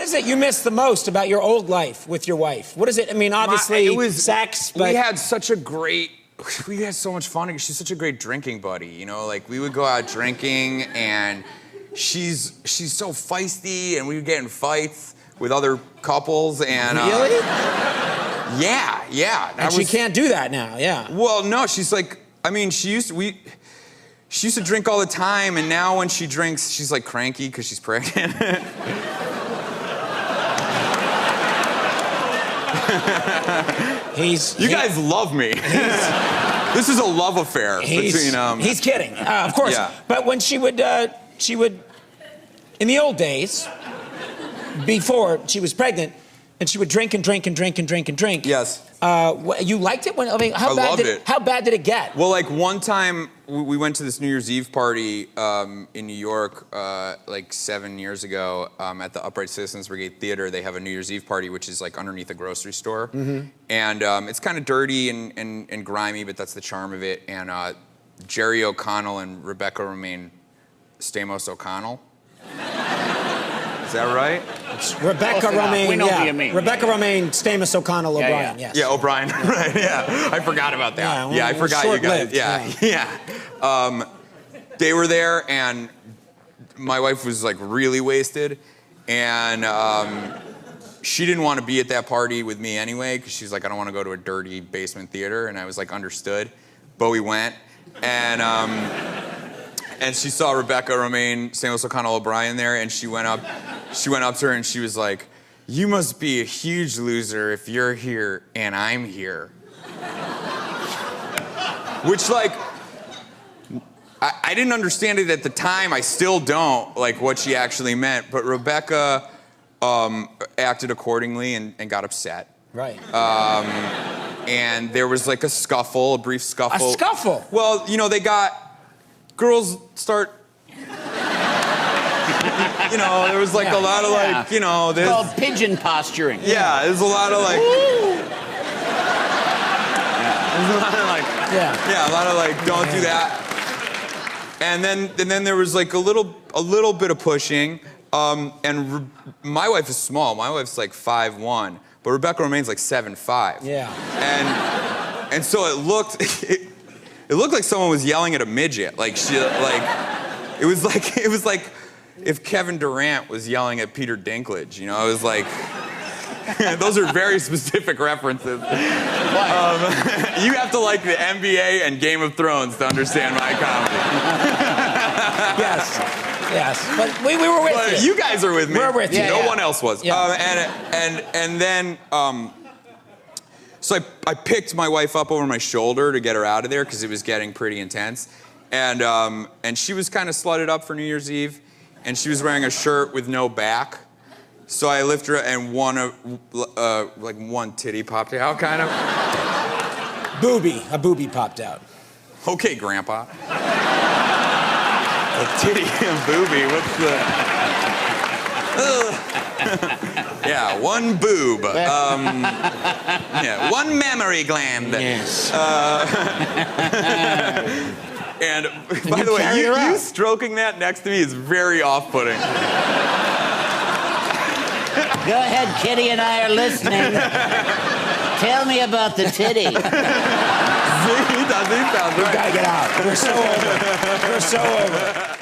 is it you miss the most about your old life with your wife? What is it? I mean, obviously, it was sex, but... We had so much fun. She's such a great drinking buddy, you know? Like, we would go out drinking, and she's so feisty, and we would get in fights with other couples, and... Really? Yeah. And she can't do that now, yeah. Well, no, she's like... I mean, she used to drink all the time, and now when she drinks, she's like cranky because she's pregnant. You guys love me. This is a love affair between... He's kidding, of course. Yeah. But when she would, in the old days, before she was pregnant, and she would drink and drink and drink and drink and drink. Yes. You liked it? I loved it. How bad did it get? Well, like one time we went to this New Year's Eve party in New York like 7 years ago at the Upright Citizens Brigade Theater. They have a New Year's Eve party, which is like underneath a grocery store. Mm-hmm. And it's kind of dirty and grimy, but that's the charm of it. And Jerry O'Connell and Rebecca Romaine Stamos O'Connell. Is that right? It's Rebecca Romaine. We know what you mean. Rebecca Romaine, Stamos O'Connell, O'Brien. Yes. Yeah, O'Brien. Right. Yeah, I forgot about that. Yeah, I forgot you guys. Yeah. They were there, and my wife was like really wasted, and she didn't want to be at that party with me anyway because she's like, I don't want to go to a dirty basement theater, and I was like, understood, but we went, and she saw Rebecca Romaine Stamos O'Connell O'Brien there, and she went up to her and she was like, you must be a huge loser if you're here and I'm here. Which, like, I didn't understand it at the time. I still don't, like, what she actually meant. But Rebecca acted accordingly and got upset. Right. And there was, like, a brief scuffle. A scuffle? Well, you know, girls start... You know, there was like a lot of like, you know, this. It's called pigeon posturing. Yeah, there's a lot of like. There's a lot of like. Yeah, a lot of like, don't do that. And then there was like a little bit of pushing. And my wife is small. My wife's like 5'1", but Rebecca Romaine's like 7'5". Yeah. And so it looked like someone was yelling at a midget. Like it was like if Kevin Durant was yelling at Peter Dinklage, you know, it was like, those are very specific references. You have to like the NBA and Game of Thrones to understand my comedy. Yes, but we were with you. You guys are with me. We're with you. No one else was. Yeah. And then, so I picked my wife up over my shoulder to get her out of there because it was getting pretty intense. And she was kind of slutted up for New Year's Eve. And she was wearing a shirt with no back. So I lifted her and one titty popped out, kind of. A booby popped out. Okay, Grandpa. A titty and booby, what's the... Yeah, one boob. One mammary gland. Yes. And by the way, you stroking that next to me is very off-putting. Go ahead, Kitty and I are listening. Tell me about the titty. See, he doesn't sound right. We gotta get out. We're so over.